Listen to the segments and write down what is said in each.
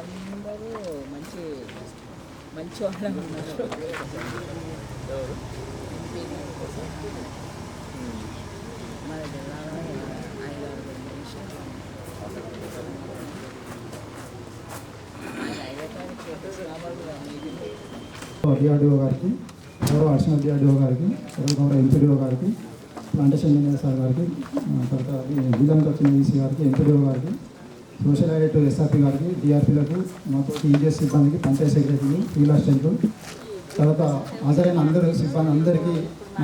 అందరూ మంచి మంచి వాళ్ళే ఉన్నారు. మన జిల్లాలో 5-6 నిమిషాలు డిఆర్డిఓ గారికి, గౌరవ అడిషనల్ డిఆర్డిఓ గారికి, గౌరవ ఎంపీడీఓ గారికి, ప్లాంటేషన్ ఇంజనీర్ సార్ గారికి, తర్వాత జిల్లాకి వచ్చిన ఈసీ గారికి, ఎంపీడీఓ గారికి, సోషల్ డైరెక్టర్ ఎస్ఆర్పీ గారికి, డిఆర్పీలకు, మాతో ఈజీఎస్ సిబ్బందికి, పంచాయతీ సెక్రటరీకి, ఫీల్డ్ అసిస్టెంట్లు, తర్వాత హాజరైన అందరూ సిబ్బంది అందరికీ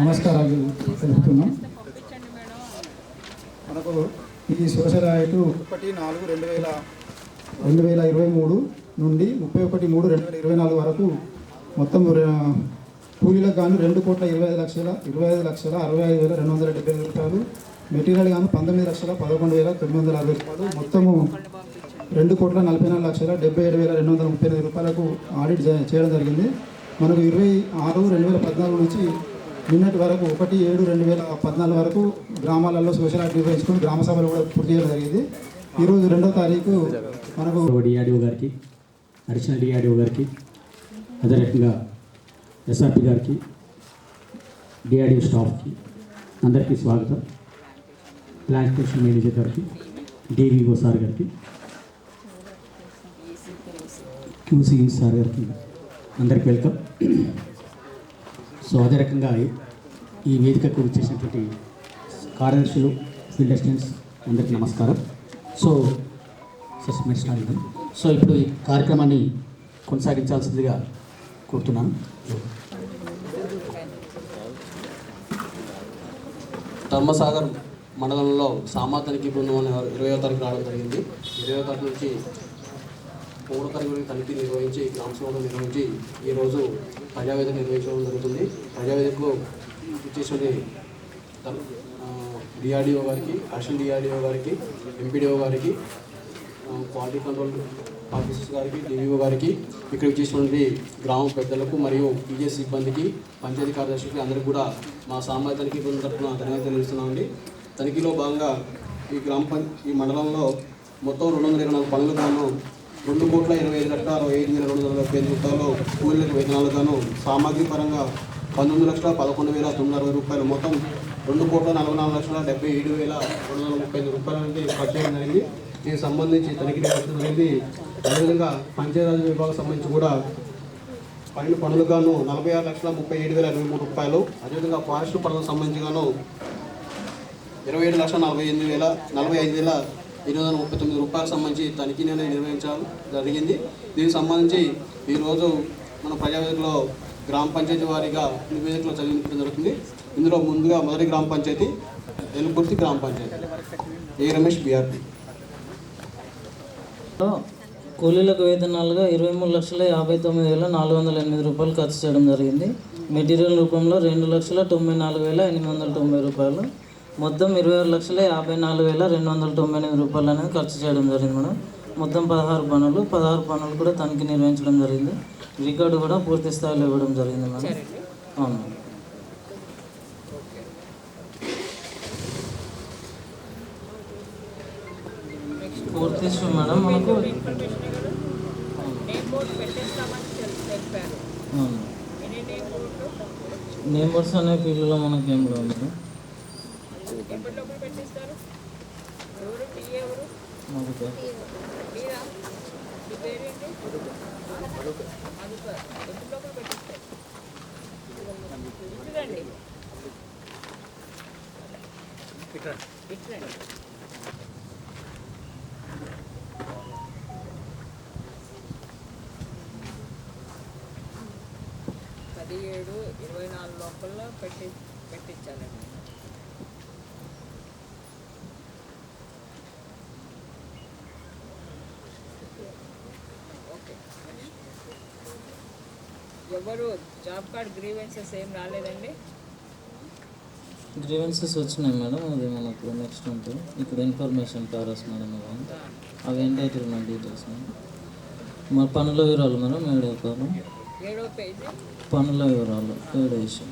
నమస్కారాలు తెలుపుతున్నాం. మనకు ఈ సోషల్ యాక్ట్ 1/4/2023 నుండి 31/3/2024 వరకు మొత్తం కూలీలకు గాను 2,25,65,270 రూపాయలు, మెటీరియల్ గాను 19,11,960 రూపాయలు, మొత్తము 2,44,77,230 రూపాయలకు ఆడిట్ చేయడం జరిగింది. మనకు 26/2014 నుంచి నిన్నటి వరకు 1/7/2014 వరకు గ్రామాలలో సోషల్ యాక్ట్ నిర్వహించుకొని గ్రామ సభలు కూడా పూర్తి చేయడం జరిగింది. ఈరోజు 2వ తారీఖు మనకు డిఆర్డిఓ గారికి, అడిషనల్ డిఆర్డిఓ గారికి, అదే రకంగా ఎస్ఆర్పి గారికి, డిఆర్డిఓ స్టాఫ్కి అందరికీ స్వాగతం. ప్లాంటేషన్ మేనేజర్ గారికి, డివిఓ సార్ గారికి, క్యూసీ సార్ గారికి అందరికీ వెల్కమ్. సో అదే రకంగా ఈ వేదికకు వచ్చేసినటువంటి కార్యదర్శులు, ఫీల్డ్ అసిస్టెంట్స్ అందరికీ నమస్కారం. సో సో ఇప్పుడు ఈ కార్యక్రమాన్ని కొనసాగించాల్సిందిగా కోరుతున్నాను. ధర్మసాగర్ మండలంలో సామాజిక బృందం అనే 20వ తారీఖు రావడం జరిగింది. 20వ తారీఖు నుంచి 3వ తారీఖు తనిఖీ నిర్వహించి, గ్రామ సభలు నిర్వహించి ఈరోజు ప్రజావేదిక నిర్వహించడం జరుగుతుంది. ప్రజావేదికలో ఇచ్చేసి డిఆర్డిఓ గారికి, అడిషనల్ డిఆర్డిఓ గారికి, ఎంపీడీఓ గారికి, క్వాలిటీ కంట్రోల్ ఆఫీసర్స్ గారికి, డివిఓ గారికి, ఇక్కడ ఇచ్చేసినటువంటి గ్రామ పెద్దలకు మరియు పీజీఎస్ సిబ్బందికి, పంచాయతీ కార్యదర్శికి అందరికీ కూడా మా సామాజిక తనిఖీ బృందం తరఫున ధన్యవాదాలు తెలుస్తున్నామండి. తనిఖీలో భాగంగా ఈ మండలంలో మొత్తం 224 పనులు గాను 2,25,65,275 రూపాయలు కూలీలకు వేతనాలు గాను, సామాగ్రి పరంగా 19,11,960 రూపాయలు, మొత్తం 2,44,77,235 రూపాయల నుండి ఖర్చు చేయడం జరిగింది. దీనికి సంబంధించి తనిఖీ నిర్వహించడం జరిగింది. అదేవిధంగా పంచాయతీరాజ్ విభాగం సంబంధించి కూడా పనులు గాను 46,37,023 రూపాయలు, అదేవిధంగా ఫారెస్ట్ పనులకు సంబంధించి గాను 27,45,839 రూపాయలకు సంబంధించి తనిఖీ నిర్వహించడం జరిగింది. దీనికి సంబంధించి ఈరోజు మన ప్రజావేదికలో గ్రామ పంచాయతీ వారీగా నివేదికలో చదివించడం జరుగుతుంది. ఇందులో ముందుగా మొదటి గ్రామ పంచాయతీ ఎలుపుర్తి గ్రామ పంచాయతీ, ఏ రమేష్ బీఆర్పీ. కూలీలకు వేతనాలుగా 23,59,408 రూపాయలు ఖర్చు చేయడం జరిగింది. మెటీరియల్ రూపంలో 2,94,890 రూపాయలు, మొత్తం 26,54,298 రూపాయలు అనేది ఖర్చు చేయడం జరిగింది మేడం. మొత్తం 16 పనులు కూడా తనిఖీ నిర్వహించడం జరిగింది. రికార్డు కూడా పూర్తి స్థాయిలో ఇవ్వడం జరిగింది మేడం. అవును, పూర్తి మేడం. మనకు నేమ్ బోర్డ్స్ అనే ఫీల్డ్లో మనకి ఏం లేదు మేడం. ఇట్రండి. 17-24 లోపల పెట్టించాలండి. ఓకే, ఎవరు జాబ్ కార్డ్ గ్రీవెన్సెస్ ఏం రాలేదండి? గ్రీవెన్సెస్ వచ్చినాయి మేడం. అది మనకు నెక్స్ట్ ఉంటుంది. ఇక్కడ ఇన్ఫర్మేషన్ పారాస్ మేడం, అవి ఎంటైటిల్మెంట్ డీటెయిల్స్ మా పనుల వివరాలు మేడం. 7వ పేజీ పనుల వివరాలు 7వ విషయం.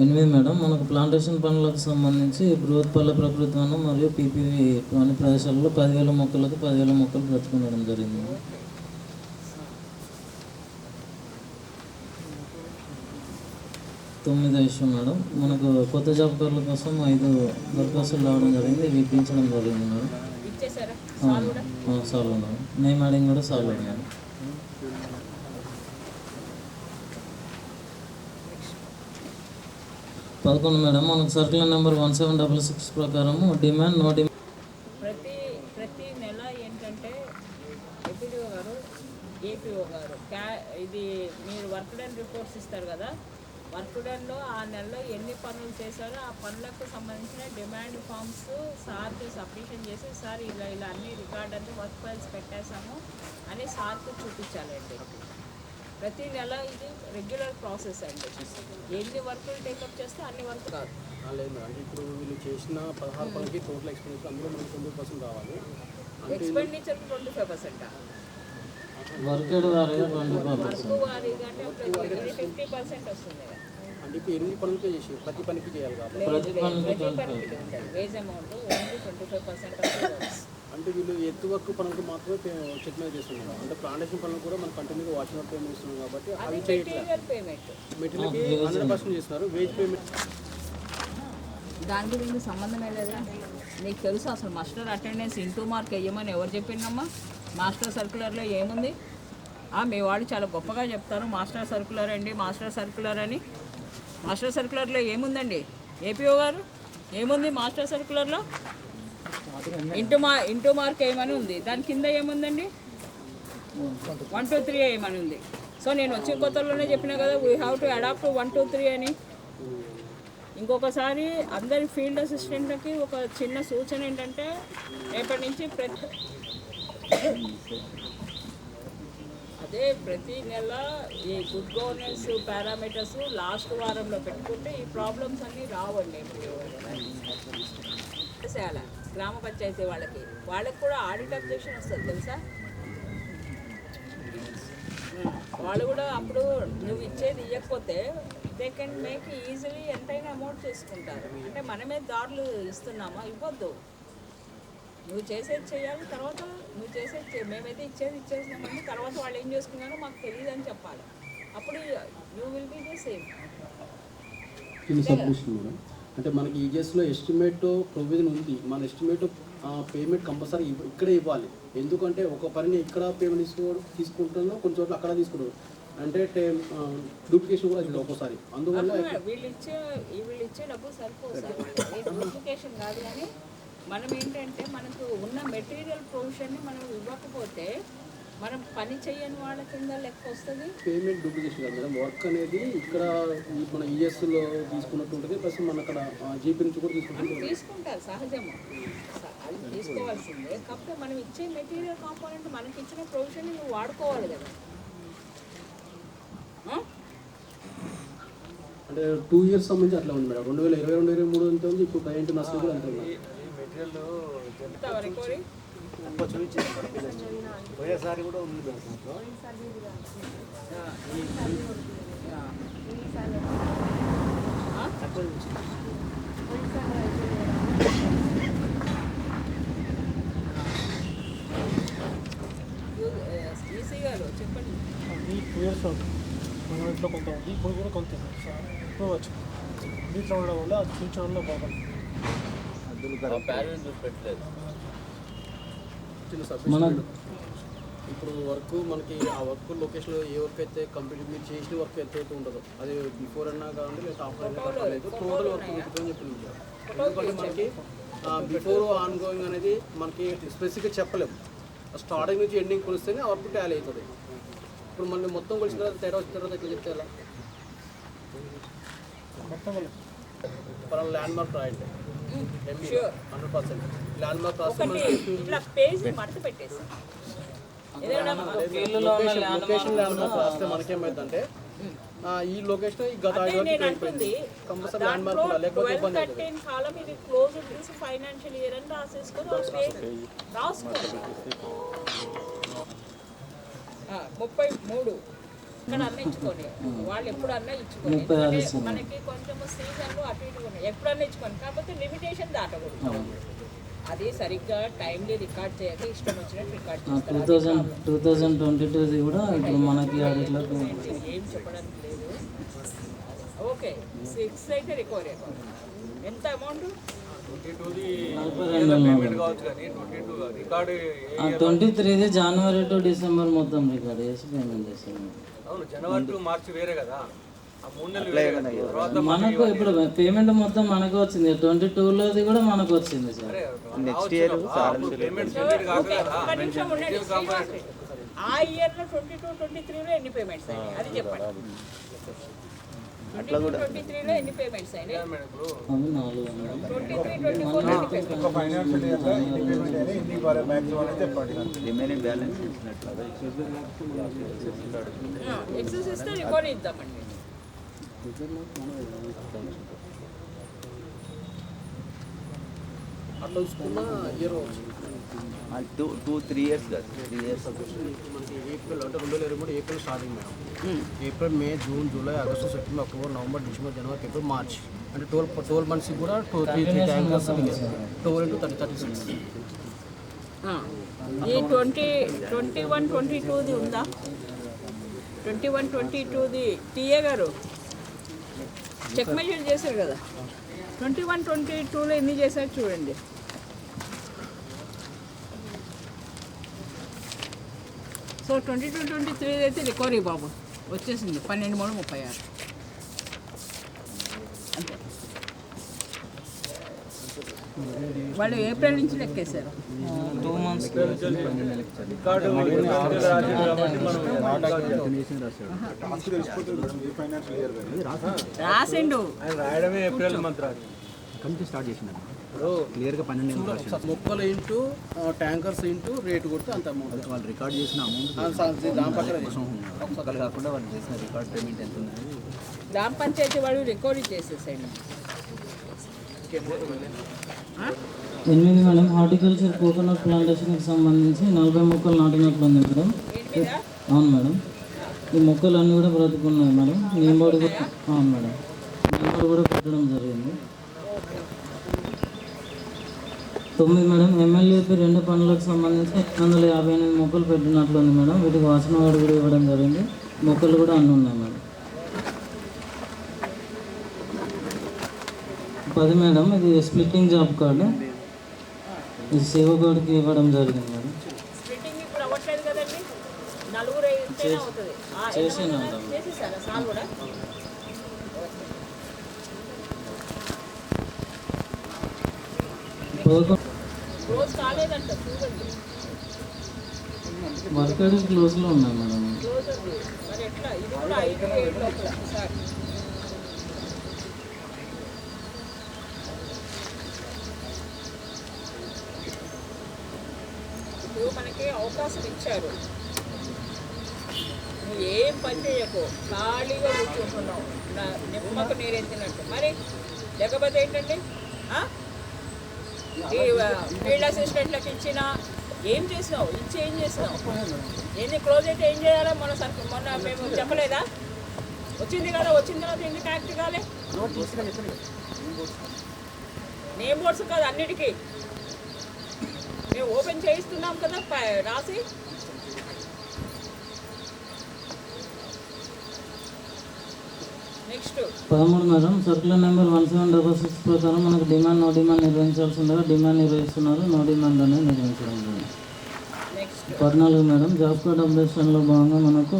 8 మేడం, మనకు ప్లాంటేషన్ పనులకు సంబంధించి బృహత్పల్లె ప్రకృతి వనం మరియు పీపీవి అన్ని ప్రదేశాలలో 10,000 మొక్కలకు 10,000 మొక్కలు బ్రతుకుండడం జరిగింది. 9 ఇష్యూ మేడం, మనకు కొత్త జాబ్ కార్డుల కోసం 5 దరఖాస్తులు రావడం జరిగింది, ఇవి ఇప్పించడం జరిగింది మేడం. ఇచ్చేసారా? సాల్వ్ మేడం, నేమ్ యాడింగ్ కూడా సాల్వ్ మేడం. 11 మేడం, మనకు సర్కులర్ నెంబర్ 1766 ప్రకారము డిమాండ్ నో డిమాండ్ ప్రతి నెల ఏంటంటే ఏపీడీఓ గారు ఇది మీరు వర్క్ డన్ రిపోర్ట్స్ ఇస్తారు కదా, వర్క్ డన్లో ఆ నెలలో ఎన్ని పనులు చేశారో ఆ పనులకు సంబంధించిన డిమాండ్ ఫామ్స్ సార్కి సబ్మిషన్ చేసి సార్ ఇలా అన్ని రికార్డ్ అంటే వర్క్ ఫైల్స్ పెట్టేశాము అని సార్కి చూపించాలండి. ప్రతి నెల ఇది రెగ్యులర్ ప్రాసెస్ అండి. ఎన్ని వర్కులు టేకప్ చేస్తే అన్ని వర్క్ కాదు. లేదు మేడం, అంటే ఇప్పుడు వీళ్ళు చేసిన 16 పనులకి టోటల్ ఎక్స్పెండిచర్ అందులో మనకి 20% రావాలి. ఎక్స్పెండిచర్ 25%. వర్కెడ్ వారీగా 25%. వర్క్ వారీగా అంటే 50% వస్తుంది కదా. అంటే ఇప్పుడు 8 పనులకే చేసి ప్రతి పనికి చేయాలి కాబట్టి ప్రతి పనికి wage amount only 25% of works. అంటే వీళ్ళు ఎత్తు వర్క్ పనులకు మాత్రమే చెక్ మీద చేస్తున్నారు. అంటే ప్లాంటేషన్ పనులు కూడా మన కంటిన్యూగా వాచింగ్ వర్క్ పేమెంట్ ఇస్తున్నాం కాబట్టి అవి చేయట్లేదు. మెటీరియల్కి 100% చేస్తున్నారు. వేజ్ పేమెంట్ దానికి దీనికి సంబంధమే లేదా? నీకు తెలుసు అసలు మాస్టర్ అటెండెన్స్ ఇంటూ మార్క్ వేయమని ఎవరు చెప్పిందమ్మా? మాస్టర్ సర్క్యులర్లో ఏముంది? మీ వాళ్ళు చాలా గొప్పగా చెప్తారు మాస్టర్ సర్క్యులర్ అండి, మాస్టర్ సర్క్యులర్ అని. మాస్టర్ సర్క్యులర్లో ఏముందండి ఏపీఓ గారు? ఏముంది మాస్టర్ సర్క్యులర్లో? ఇంటూ మార్క్ వేయమని ఉంది. దాని కింద ఏముందండి? 1 2 3 వేయమని ఉంది. సో నేను వచ్చే కొత్తలోనే చెప్పినా కదా, వీ హ్యావ్ టు అడాప్ట్ 1 2 3 అని. ఇంకొకసారి అందరి ఫీల్డ్ అసిస్టెంట్లకి ఒక చిన్న సూచన ఏంటంటే, రేపటి నుంచి ప్రతి నెల ఈ గుడ్ గవర్నెన్స్ పారామీటర్స్ లాస్ట్ వారంలో పెట్టుకుంటే ఈ ప్రాబ్లమ్స్ అన్నీ రావండి. చేయాల గ్రామ పంచాయతీ వాళ్ళకి కూడా ఆడిట్ అబ్జెక్షన్ వస్తుంది తెలుసా? వాళ్ళు కూడా అప్పుడు నువ్వు ఇచ్చేది ఇవ్వకపోతే దే కెన్ మేక్ ఈజీలీ ఎంతైనా అమౌంట్ చేసుకుంటారు. అంటే మనమే దారులు ఇస్తున్నామా? ఇవ్వద్దు. నువ్వు చేసేది చేయాలి, తర్వాత నువ్వు చేసేది మేమైతే ఇచ్చేసినామంటే తర్వాత వాళ్ళు ఏం చేసుకున్నారో మాకు తెలియదు అని చెప్పాలి. అప్పుడు you will be the same. అంటే మనకి ఈజెస్లో ఎస్టిమేట్ ప్రొవిజన్ ఉంది. మన ఎస్టిమేట్ పేమెంట్ కంపల్సరీ ఇక్కడే ఇవ్వాలి. ఎందుకంటే ఒక పనిని ఇక్కడ పేమెంట్ తీసుకుంటున్నాం, కొన్ని చోట్ల అక్కడ తీసుకుంటారు. అంటే డూప్లికేషన్ కూడా అవుతుంది ఒక్కోసారి. అందువల్ల వీళ్ళు ఇచ్చే డబ్బు సరిపోదు సార్. డూప్లికేషన్ కాదు, కానీ మనం ఏంటంటే మనకు ఉన్న మెటీరియల్ ప్రొవిజన్ని మనం ఇవ్వకపోతే మనం పని చేయని వాళ్ళ కింద లెక్క వస్తుంది. పేమెంట్ డూప్లికేషన్ కాదు మేడం, వర్క్ అనేది ఇక్కడ మన ఈఎస్లో తీసుకున్నట్టు ఉంటుంది. ప్లస్ మన అక్కడ జీపీ నుంచి కూడా తీసుకుంటారు, సహజము, అది తీసుకోవాల్సిందే. కాకపోతే మనం ఇచ్చే మెటీరియల్ కాంపోనెంట్ మనకి ఇచ్చిన ప్రొవిజన్ నువ్వు వాడుకోవాలి కదా. అంటే 2 years సంబంధించి అట్లా ఉంది మేడం. 2022-23 అంతే ఉంది. ఇప్పుడు ప్రజెంట్ నష్టం కూడా అంతే ఉంది. పోయేసారి కూడా ఉంది ఈసీ గారు చెప్పండి. 2 years మన ఇంట్లో కొంత ఉంది, ఇప్పుడు కూడా కొంత ఇప్పుడు వచ్చు. దీంట్లో ఉండడం వల్ల ఫ్యూచర్లో బాగుంది. ఇప్పుడు వర్క్ మనకి ఆ వర్క్ లొకేషన్లో ఏ వర్క్ అయితే కంప్లీట్ మీరు చేసిన వర్క్ అయితే ఉంటుందో అది బిఫోర్ అన్నా కావండి లేదా ఆఫ్టర్ అన్నా కాలేదు, టోటల్ వర్క్ అని చెప్పింది. ఎందుకంటే మనకి బిఫోర్ ఆన్ గోయింగ్ అనేది మనకి స్పెసిఫిక్గా చెప్పలేము. స్టార్టింగ్ నుంచి ఎండింగ్ కొలిస్తేనే ఆ వర్క్ టాలీ అవుతుంది. ఇప్పుడు మళ్ళీ మొత్తం కొలిసిన తర్వాత తేడా వచ్చిన తర్వాత ఎట్లా చెప్తే ఎలా? మనం ల్యాండ్ మార్క్ రాయండి 100%. Land mark location land mark రాస్తే మనకేమైందంటే ఈ లొకేషన్ గత 5 వరకు అయిపోయింది. కంపల్సరీ ల్యాండ్ మార్క్ ఉండాలి, లేకపోతే ఇబ్బంది అవుతుంది. కాలం ఇది క్లోజ్ దిస్ ఫైనాన్షియల్ ఇయర్ అని రాసేసుకొని రాసుకోండి. 33 ఇక్కడ అన్న ఇచ్చుకొని వాళ్ళు ఎప్పుడన్నా ఇచ్చుకొని మనకి కొంచెం సీజన్లు అటు ఇటు ఉన్నాయి ఎప్పుడన్నా ఇచ్చుకొని కాకపోతే లిమిటేషన్ దాటకూడదు అది సరిగ్గా టైంలీ రికార్డ్ చేయక ఇష్టం వచ్చినట్టు రికార్డ్ చేస్తారు 2022 కూడా ఇప్పుడు మనకి ఏం చెప్పడానికి లేదు. ఓకే 6 అయితే రికవరీ ఎంత అమౌంట్ 23 జనవరి టు డిసెంబర్ మొత్తం రికార్డ్ చేసి పేమెంట్ చేసాము. జనవరి టు మార్చి వేరే కదా, మనకు ఇప్పుడు పేమెంట్ మొత్తం మనకు వచ్చింది 22లోది కూడా మనకు వచ్చింది సార్. నెక్స్ట్ ఇయర్ ఆ ఇయర్లో 22-23లో ఎన్ని పేమెంట్స్ అయినాయి అది చెప్పండి. 22-23లో ఎన్ని పేమెంట్స్ అయినాయి? 23-24 ఎక్సెస్ ఇస్తే రికవరీ ఇద్దామండి. అట్లా చూసుకున్న ఇయర్ 2-3 years కదా, 3 years. మనకి ఏప్రిల్ అంటే 2023 April starting madam. April, May, June, July, August, September, October, November, December, జనవరి, ఫిబ్రవరి, మార్చ్ అంటే 12 మంత్స్కి కూడా 3 ట్యాంకర్స్ 12 into 36. ఈ 21-22ది ఉందా? 21-22ది టీఏ గారు చెక్ మెజర్ చేశారు కదా, 21-22లో ఎన్ని చేశారు చూడండి. సో 22-23 అయితే రికవరీ బాబు వచ్చేసింది 12,336 అంతే. వాళ్ళు ఏప్రిల్ నుంచి లెక్కేశారు. 2 months రాసిండు రాయడమే ఏప్రిల్ మంత్ స్టార్ట్ చేసిన క్లియర్గా 12 మొక్కలు ఇంటూ ట్యాంకర్స్ ఇంటూ రేటు కొడితే అంత అమౌంట్ వాళ్ళు రికార్డ్ చేసిన అమౌంట్ దాని పక్కన ఒక్కరు కాకుండా వాళ్ళు చేసిన రికార్డ్ పేమెంట్ ఎంత ఉన్నది గ్రామ పంచాయతీ వాళ్ళు రికవరీ చేసేసాడు. 8 మేడం హార్టికల్చర్ కోకోనట్ ప్లాంటేషన్కి సంబంధించి 40 మొక్కలు నాటినట్లు ఉంది మేడం. అవును మేడం, ఈ మొక్కలు అన్నీ కూడా బ్రతుకున్నాయి మేడం. నేమ్ బోర్డు కూడా అవును మేడం, నేమ్ బోర్డు కూడా పెట్టడం జరిగింది. 9 మేడం ఎమ్మెల్యేపీ 2 పనులకు సంబంధించి 858 మొక్కలు పెట్టినట్లు ఉంది మేడం. వీటికి వాసన వాడు కూడా ఇవ్వడం జరిగింది. మొక్కలు కూడా అన్నీ ఉన్నాయి మేడం. 10 మేడం ఇది స్ప్లిట్టింగ్ జాబ్ కార్డు, ఇది సేవకుడికి ఇవ్వడం జరిగింది మేడం. స్ప్లిట్టింగ్ ఇప్పుడు అవ్వట్లేదు కదండి, నలుగురు అయితేనే అవుతుంది. చేసేసారా సార్ కూడా? క్లోజ్ కాలేదంట చూడండి, వర్కర్ క్లోజ్లో ఉన్నాయి మేడం. క్లోజ్ ఉంది మరి ఎట్లా? ఇది కూడా 5-7 లోపల సార్. ఇప్పుడు మనకి అవకాశం ఇచ్చారు, నువ్వు ఏం పని చేయకు, ఖాళీగా కూర్చుంటున్నావు నిమ్మకు నీరెత్తినట్టు. మరి లేకపోతే ఏంటండి, ఈ ఫీల్డ్ అసిస్టెంట్లకు ఇచ్చినా ఏం చేసినావు, ఇచ్చి ఏం చేసినావు? ఎన్ని క్లోజ్ అయితే ఏం చేయాలో మొన్న మేము చెప్పలేదా? వచ్చింది కదా, వచ్చిన తర్వాత ఎందుకు యాక్ట్ కాలే? నేమ్ బోర్డ్స్ కాదు అన్నిటికీ మేము ఓపెన్ చేయిస్తున్నాం కదా రాసి. నెక్స్ట్ 13 మేడం సర్కులర్ నెంబర్ 1766 ప్రకారం మనకు డిమాండ్ నో డిమాండ్ నిర్వహించాల్సి ఉండగా డిమాండ్ నిర్వహిస్తున్నారు, నో డిమాండ్ అనేది నిర్వహించడం జరిగింది. 14 మేడం జాబ్ కార్డ్ అప్డేషన్లో భాగంగా మనకు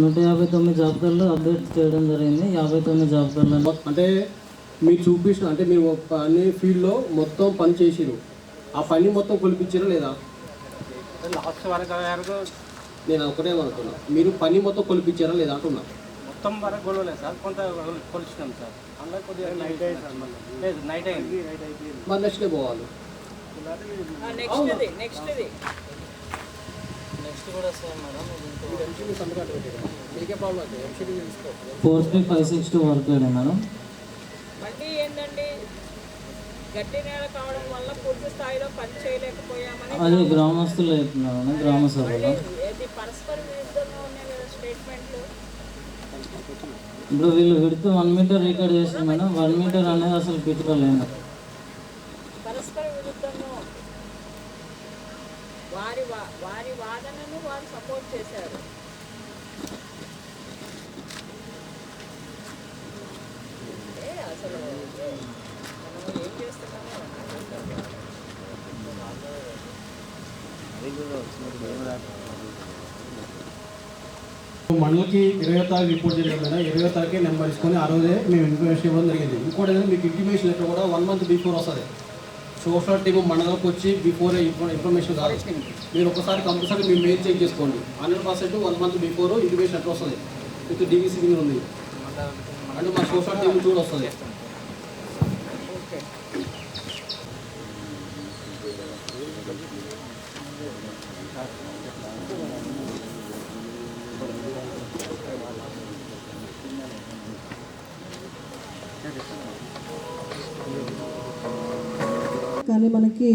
159 జాబ్ కార్డులు అప్డేట్ చేయడం జరిగింది. 59 జాబ్ కార్డులు అంటే మీరు చూపించిన అంటే మీరు అన్ని ఫీల్డ్లో మొత్తం పని చేసిరు, ఆ పని మొత్తం కొలిపించారా లేదా? లాస్ట్ వరకు నేను ఒకటే అనుకున్నా, మీరు పని మొత్తం కొలిపించారా లేదా అంటున్నా. మొత్తం వరకు కొలవలేదు సార్, కొంత కొలిచినాం సార్. అందులో కొద్దిగా నైట్ అయింది సార్, లేదు నైట్ అయింది. మరి నెక్స్ట్ డే పోవాలి. నెక్స్ట్ కూడా సేమ్ మేడం. మీకే ప్రాబ్లం అయితే ఎంసీడీ తీసుకో. 4562 వర్క్ అయ్యాయి మేడం. మళ్ళీ ఏంటండి, గట్టి నేల కావడం వల్ల పూర్తి స్థాయిలో పని చేయలేకపోయామని అదే గ్రామస్తులు అవుతున్నారు గ్రామ సభలో. ఇది పరస్పర విరుద్ధంగా ఉన్నాయి కదా స్టేట్మెంట్లు ఇప్పుడు వీళ్ళు విడుతూ 1 మీటర్ రికార్డ్ చేశారు మేడం. 1 మీటర్ అనేది అసలు పిట్లో లేదు. పరస్పర విరుద్ధము. వారి వాదనను వారు సపోర్ట్ చేశారు. అసలు మనం ఏం చేస్తున్నామో మండలికి 20వ తారీఖు రిపోర్ట్ జరిగింది కదా, 20వ తారీఖే నెంబర్ ఇసుకొని ఆ రోజే మేము ఇన్ఫర్మేషన్ ఇవ్వడం జరిగింది. ఇంకోటి ఏంటంటే మీకు ఇంటిమేషన్ లెటర్ కూడా 1 మంత్ బిఫోర్ వస్తుంది. సోషల్ టీమ్ మండలంకి వచ్చి బిఫోరే ఇన్ఫర్మేషన్ కాదు. మీరు ఒకసారి కంపల్సరీ మీ మెయిల్ చెక్ చేసుకోండి. 100% 1 మంత్ బిఫోర్ ఇంటిమేషన్ లెటర్ వస్తుంది. విత్ డీవీ సిగ్నల్ ఉంది అంటే మా సోషల్ టీమ్ కూడా వస్తుంది. కానీ మనకి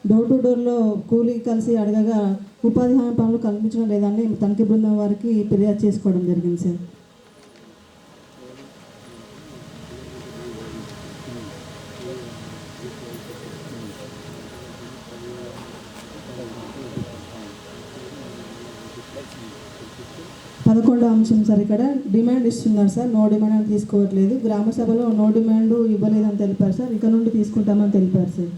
డోర్ టు డోర్లో కూలీ కలిసి అడగగా ఉపాధి హామీ పనులు కల్పించడం లేదని తనిఖీ బృందం వారికి ఫిర్యాదు చేసుకోవడం జరిగింది సార్. పదకొండో అంశం సార్, ఇక్కడ డిమాండ్ ఇస్తున్నారు సార్. నో డిమాండ్ అని తీసుకోవట్లేదు. గ్రామ సభలో నో డిమాండ్ ఇవ్వలేదని తెలిపారు సార్. ఇక నుండి తీసుకుంటామని తెలిపారు సార్.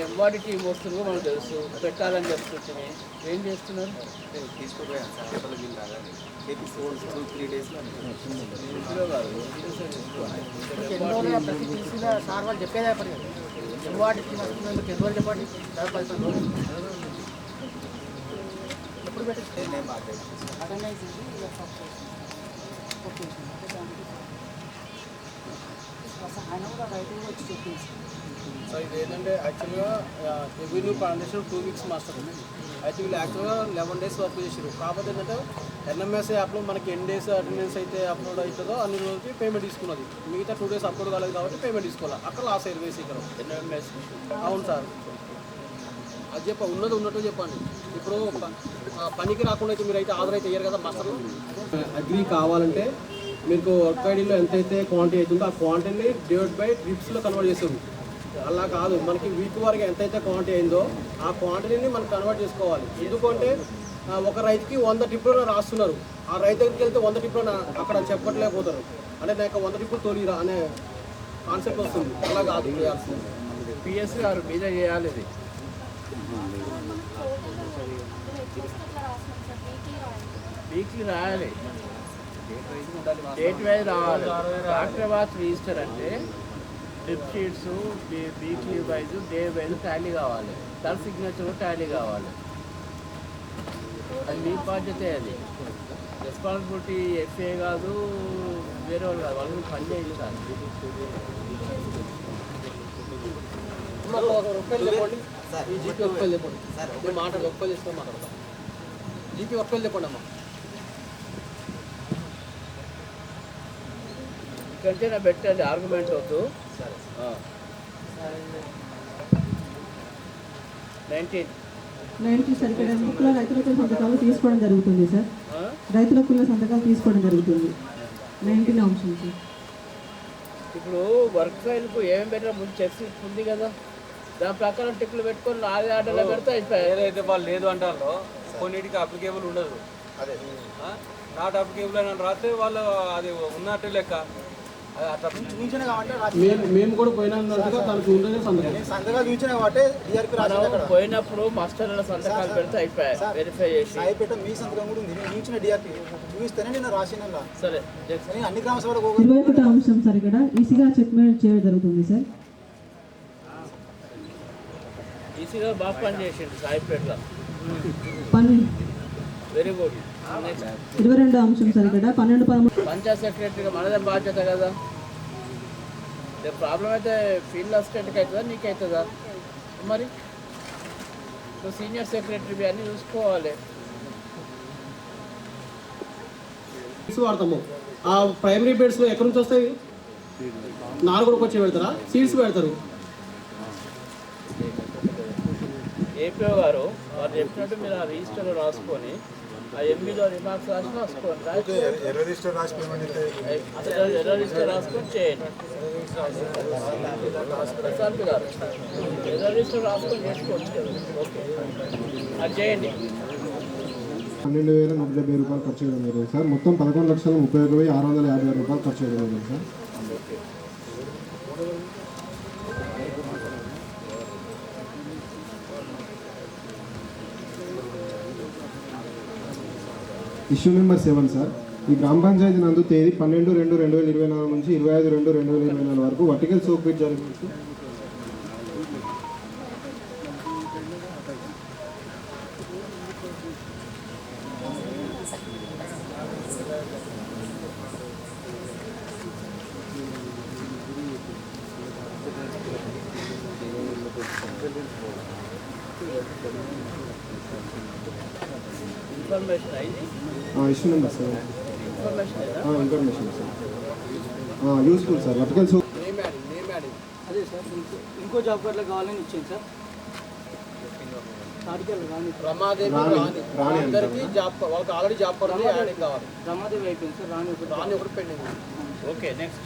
ఎంబాడీ టీం వస్తుందో మనకు తెలుసు, పెట్టాలని చెప్తుంటే ఏం చేస్తున్నారు? తీసుకుపోయాను సార్. అసలు వీళ్ళు రాగానే 2-3 డేస్లో సార్ వాళ్ళు చెప్పేదే ఎంబాడీ టీం వస్తుంది ఎన్ని చెప్పండి. ఎప్పుడు పెట్టే నేను మాట్లాడి ఆయన కూడా రైతులు వచ్చి చెప్పింది సో ఇది ఏంటంటే యాక్చువల్గా రెవెన్యూ ఫౌండేషన్ 2 వీక్స్ మాస్టర్ అయితే వీళ్ళు యాక్చువల్గా 11 డేస్ వర్క్ చేసారు. కాకపోతే ఏంటంటే ఎన్ఎంఎస్ యాప్లో మనకి ఎన్ని డేస్ అటెండెన్స్ అయితే అప్లోడ్ అవుతుందో అన్ని రోజులకి పేమెంట్ తీసుకున్నది. మిగతా 2 డేస్ అప్లోడ్ కాలేదు కాబట్టి పేమెంట్ తీసుకోవాలి. అక్కడ లాస్ అయ్యారు బేసిక్గా ఎన్ఎంఎస్. అవును సార్, అది ఉన్నది ఉన్నట్టు చెప్పండి. ఇప్పుడు పనికి రాకుండా అయితే మీరు అయితే ఆర్డర్ అయితే అయ్యారు కదా మాస్టర్లు. అగ్రి కావాలంటే మీకు వర్క్ ఐడీలో ఎంతైతే క్వాంటిటీ అవుతుందో ఆ క్వాంటిటీని డివైడ్ బై ట్రిప్స్లో కన్వర్ట్ చేస్తుంది. అలా కాదు, మనకి వీక్ వరకు ఎంతైతే క్వాంటిటీ అయిందో ఆ క్వాంటిటీని మనం కన్వర్ట్ చేసుకోవాలి. ఎందుకంటే ఒక రైతుకి 100 ట్రిప్పులు రాస్తున్నారు. ఆ రైతు దగ్గరికి వెళ్తే 100 ట్రిప్పులు అక్కడ చెప్పట్లేకపోతారు. అంటే నాకు 100 ట్రిప్పులు తోలిరా అనే కాన్సెప్ట్ వస్తుంది. అలా కాదు చేయాల్సింది. పిఎస్ గారు మీద చేయాలి. ఇది వీక్లీ రాయాలి, డేట్ వైజ్ రావాలి. డాక్టర్ వాచ్ రిజిస్టర్ అంటే trip sheets weekly wise day wise Tally కావాలి. దాని సిగ్నేచర్ టాలీ కావాలి. అది మీ బాధ్యతే. అది రెస్పాన్సిబిలిటీ ఎఫ్ఏ కాదు, వేరే వాళ్ళు కాదు. వాళ్ళు పని చేయించాలి. ఈ జీపీ ఒక్కలు చెప్పండి సార్. మాటలు ఒక్కలు చేసుకొని మాట్లాడతాం. జీపీ ఒక్కలు చెప్పండి అమ్మా. ఇక్కడికే నా పెట్టండి, ఆర్గ్యుమెంట్ వద్దు. 19 సార్, ఇక్కడ బుక్లో రైతులకు సంతకాలు తీసుకోవడం జరుగుతుంది సార్. రైతులకు సంతకాలు తీసుకోవడం జరుగుతుంది. 19 అంశం సార్. ఇప్పుడు వర్క్ ఫైల్కు ఏమేమి పెట్టినా ముందు చెక్స్ ఉంది కదా, దాని ప్రకారం టిక్లు పెట్టుకొని 4 ఆర్డర్లో పెడితే అయిపోయాయి. ఏదైతే వాళ్ళు లేదు అంటారో కొన్నిటికి అప్లికేబుల్ ఉండదు. అదే నాట్ అప్లికేబుల్ అని రాస్తే వాళ్ళు అది ఉన్నట్టు లెక్క. మేము కూడా పోయినందుగా తనకు ఉండేది సంతకాలు చూసిన కాబట్టి పోయినప్పుడు మాస్టర్ల సంతకాలు పెడితే అయిపోయాయి. వెరిఫై చేసి మీ సంతకం కూడా ఉంది. నేను చూసిన డిఆర్పి చూపిస్తేనే నేను రాసిన. సరే, అన్ని గ్రామ సభలకు 21 అంశం సార్, ఇక్కడ ఈసీగా చెక్మెంట్ చేయడం జరుగుతుంది సార్. ఈసీగా బాగా పని చేసిండు సాయిపేటలో. Very good. 22 అంశం సార్, ఇక్కడ 12-13 పంచాయత్ సెక్రటరీగా మనదే బాధ్యత కదా. ప్రాబ్లం అయితే ఫీల్డ్ అసిస్టెంట్కి అవుతుందా నీకు అవుతుందా? మరి నువ్వు సీనియర్ సెక్రటరీ అన్నీ చూసుకోవాలి. వాడతాము. ఆ ప్రైమరీ బెడ్స్లో ఎక్కడి నుంచి వస్తాయి? 4 వచ్చి పెడతారా? సీడ్స్ పెడతారు. ఏపీఓ గారు వారు చెప్పినట్టు మీరు ఆ రిజిస్టర్లో రాసుకొని ఆ ఎంబీలో రిమార్క్స్ రాసుకోండి. ఎర్ర రిజిస్టర్ రాసుకొని చేయండి. ప్రశాంత్ గారు ఎర్ర రిజిస్టర్ రాసుకొని చేసుకోవచ్చు కదా. ఓకే, అది చేయండి. 12,170 రూపాయలు ఖర్చు చేయడం జరిగింది సార్. మొత్తం 11,31,650 రూపాయలు ఖర్చు చేయడం జరిగింది సార్. Issue number 7 sir. ఈ గ్రామ పంచాయతీ నందు తేదీ 12/2/2024 నుంచి 25/2/2024 వరకు వర్టికల్ సోప్ పిట్ జరిగింది. ఇన్ఫర్మేషన్ అయింది. Issue number 7 information sir. Useful sir. Vertical soap అదే సార్, ఇంకో జాబ్ కార్డులో కావాలని ఇచ్చాను సార్. రమాదేవి అందరికీ జాబ్, వాళ్ళకి ఆల్రెడీ జాబ్ కావాలి. రమాదేవి అయిపోయింది సార్. రాని ఒకటి పెండింగ్. Okay, next.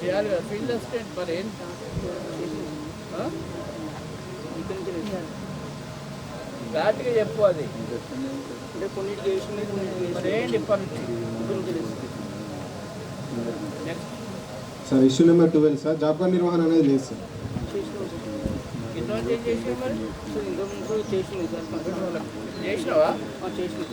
చేయాలి కదా ఫీల్డ్ అసిస్టెంట్. మరి ఏం గట్టిగా చెప్పు. అది అంటే కొన్నిటికి చేసింది, మరి ఏంటి పని. Next sir. Issue number 12 sir. Job card నిర్వహణ అనేది లేదు సార్. ఇంతవరకు ఏం చేసినావు మరి? ఇంతకుముందు చేసింది సార్. చేసినావా? చేసింది.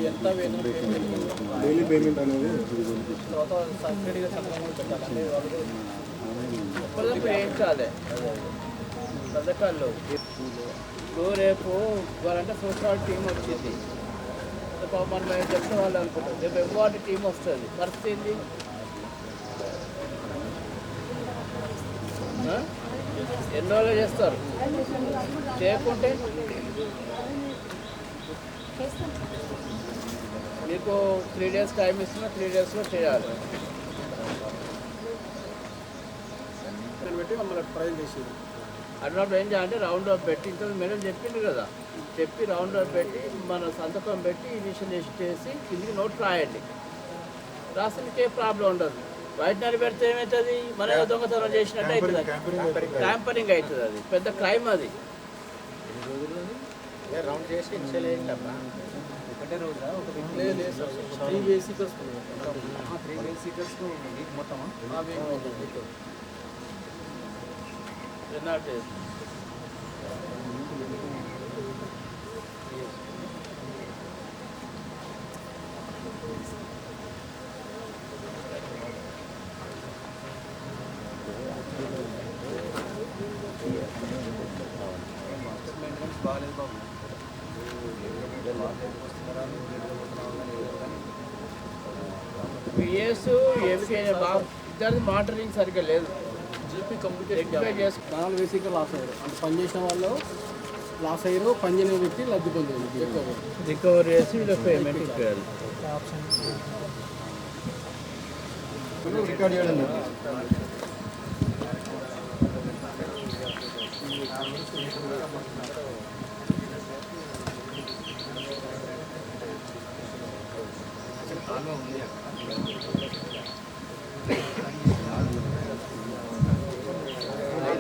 ఎంత వేతనం డైలీ పేమెంట్ అనేది తర్వాత సబ్సిడీగా సంబంధం పెట్టాలి. ఎప్పటికప్పుడు వేయించాలి పథకాల్లో. ఇప్పుడు రేపు వాళ్ళంటే సోషల్ టీం వచ్చింది, మనం చెప్పిన వాళ్ళు అనుకుంటారు. రేపు ఎంఆర్టీ టీం వస్తుంది, పరిస్థితి ఏంది? ఎన్ని రోజులు చేస్తారు? చేయకుంటే మీకు 3 days టైం ఇస్తున్నా, 3 daysలో చేయాలి. పెట్టి మమ్మల్ని ట్రైల్ చేసేది. అన్నప్పుడు ఏం చేయాలంటే రౌండ్ అప్ పెట్టి, ఇంకా మేడం చెప్పింది కదా, చెప్పి రౌండ్ అప్ పెట్టి మన సంతకం పెట్టి ఇనిషియల్ చేసి కిందికి నోట్ రాయండి. రాస్తే మీకు ఏ ప్రాబ్లం ఉండదు. వైట్నరీ పెడితే ఏమవుతుంది? మన దొంగతనం చేసినట్టు అవుతుంది, ట్యాంపరింగ్ అవుతుంది. అది పెద్ద క్రైమ్. అది రౌండ్ చేసి ఇన్షియల్ అయ్యిందబ్బా. ఒకటే రోజా? ఒక 3 బేసికర్స్ మొత్తం బాగాలేదు బాబు. పిఎస్ ఏమికైనా బాగా ఇద్దరు మానిటరింగ్ సరిగ్గా లేదు. జీపీ కంప్లీట్ చేసి 4 బేసిక్గా లాస్ అయ్యారు. అంటే పనిచేసిన వాళ్ళు లాస్ అయ్యారు, పనిచేయని వ్యక్తి లబ్ధి పొందారు. రికవరీ చేసి వీళ్ళకి పేమెంట్ ఇచ్చేయాలి. రికార్డ్ చేయడం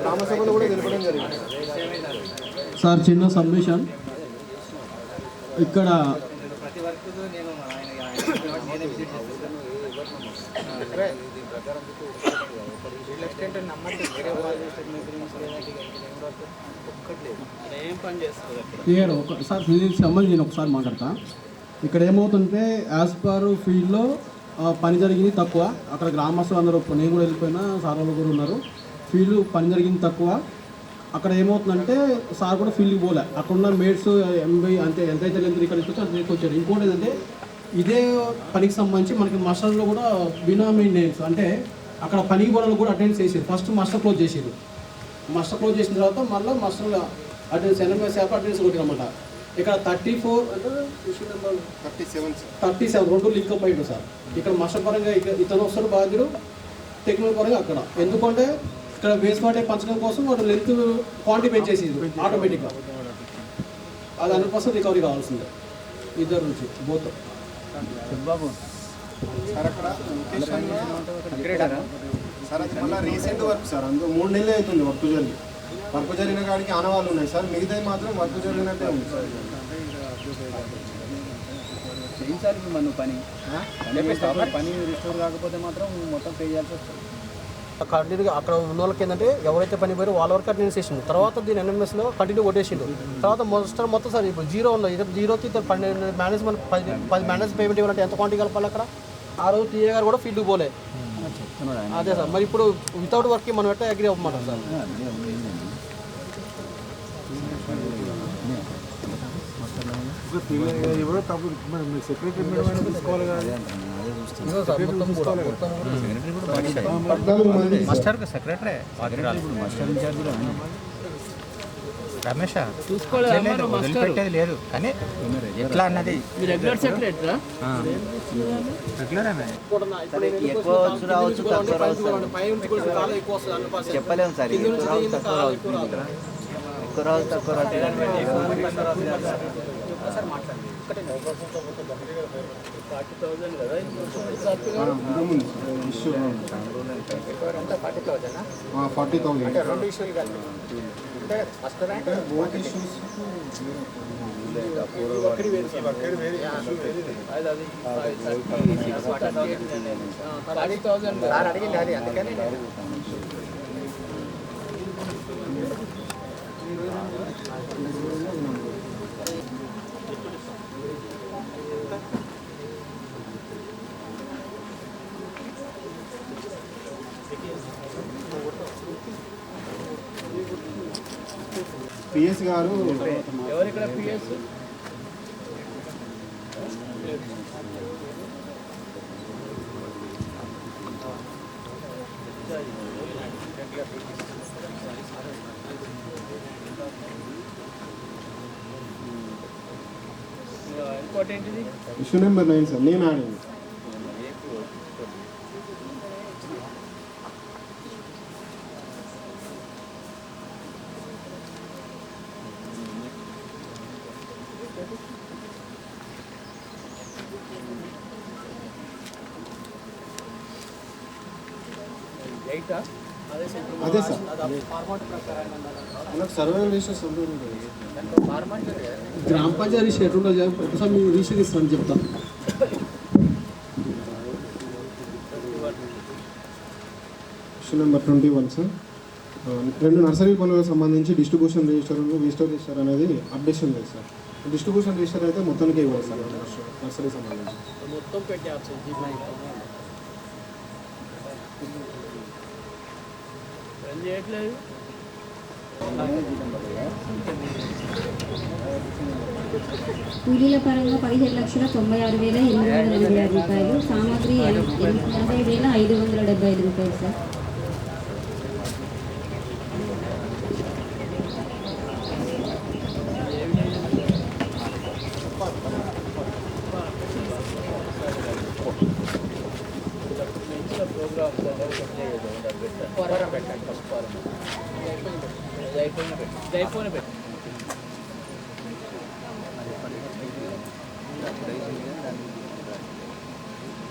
గ్రామసభలో కూడా తెలపడం జరిగింది సార్. చిన్న సబ్మిషన్ ఇక్కడ ఏం పని చేస్తుంది అక్కడ? Clear sir. ఫిజిక్స్ సంబంధించి నేను ఒకసారి మాట్లాడతా. ఇక్కడ ఏమవుతుంటే యాజ్ పర్ ఫీల్డ్లో పని జరిగింది తక్కువ. అక్కడ గ్రామస్తులు అందరూ, నేను కూడా వెళ్ళిపోయినా, సార్ వాళ్ళు కూడా ఉన్నారు. ఫీల్డ్ పని జరిగింది తక్కువ. అక్కడ ఏమవుతుందంటే సార్ కూడా ఫీల్డ్కి పోలే. అక్కడ ఉన్న మేట్స్ 80 అంతే, ఎంతైతే లెంత్ ఇక్కడ తీసుకొచ్చి అంత తీసుకొచ్చారు. ఇంకోటి ఏంటంటే ఇదే పనికి సంబంధించి మనకి మాస్టర్లో కూడా బినామీ నేమ్స్, అంటే అక్కడ పనికి కూడా అటెండ్ చేసారు. ఫస్ట్ మాస్టర్ క్లోజ్ చేసారు. మస్టర్ క్లోజ్ చేసిన తర్వాత మళ్ళీ muster attendance NMS app attendance కొట్టినమాట. ఇక్కడ 34 అంటే ఇష్యూ నెంబర్ 37 రెండు లింక్ అప్ అయ్యిండు సార్. ఇక్కడ మస్టర్ పరంగా ఇతను వస్తాడు బాధ్యుడు, టెక్నికల్ పరంగా అక్కడ. ఎందుకంటే ఇక్కడ బేస్ వాటే పంచడం కోసం వాడు లెంత్ క్వాంటిటీ పెంచేసి ఆటోమేటిక్గా అది 100% రికవరీ కావాల్సిందే ఇద్దరు నుంచి బోత్. బాబు సార్ అక్కడ సార్ అది మళ్ళీ రీసెంట్ వర్క్ సార్, అందులో 3 నెలలు అవుతుంది వర్క్ జరిగిన కాడికి ఆనవాళ్ళు ఉన్నాయి సార్, మిగతాయి మాత్రం వర్క్ జరిగినట్టే ఉంది సార్. ఏం సార్ ఇప్పుడు మన పని రిస్టోర్ కాకపోతే మాత్రం మొత్తం పే చేయాల్సి వస్తుంది. కంటిన్యూగా అక్కడ ఉన్న వాళ్ళకి ఏంటంటే ఎవరైతే పని పోయారో వాళ్ళ వరకు అటెండెన్స్ చేసిండు. తర్వాత దీని ఎన్ఎంఎస్లో కంటిన్యూ కొట్టేసిండు. తర్వాత మొత్తం సార్ ఇప్పుడు 0 ఉంది. ఇద్దరు 0కి 12 మేనేజ్మెంట్ 10 మేనేజ్ పేమెంట్ ఇవ్వాలంటే ఎంత క్వాంటిటీ కలపాలి అక్కడ? ఆ రోజు టీఏ గారు కూడా ఫీల్డ్కి పోలే. అదే సార్, మరి ఇప్పుడు వితౌట్ వర్క్కి మనం ఎట్లా అగ్రీ అవ్వమంటాం సార్? సెక్రటరీ రమేష్ వదిలిపెట్టేది లేదు, కానీ ఎట్లా అన్నది రెగ్యులర్ సెక్రటరీ చెప్పలేము సార్. ఎక్కువ రావు తక్కువ పిఎస్ గారు ఎవరు ఇక్కడ పిఎస్? ఇంకోటి ఏంటిది? Issue number 9 sir, name add అయింది. అదే సార్, మనకు సర్వే రిజిస్టర్ గ్రామ పంచాయతీ రిజిస్టర్ ఎట్లుంటుంది ఒకసారి మీరు రిజిస్టర్ ఇస్తాను చెప్తాను. ఇష్యూ నెంబర్ 21 సార్, 2 నర్సరీ పనులకు సంబంధించి డిస్ట్రిబ్యూషన్ రిజిస్టర్ విజిటర్ రిజిస్టర్ అనేది అప్డేషన్ లేదు సార్. డిస్ట్రిబ్యూషన్ రిజిస్టర్ అయితే మొత్తానికి ఇవ్వాలి సార్ నర్సరీ సంబంధించి మొత్తం పెట్టి ఆప్షన్ చేయట్లేదు. కూలీల పరంగా 17,96,96,886 రూపాయలు, సామాగ్రి 80,575 రూపాయలు సార్.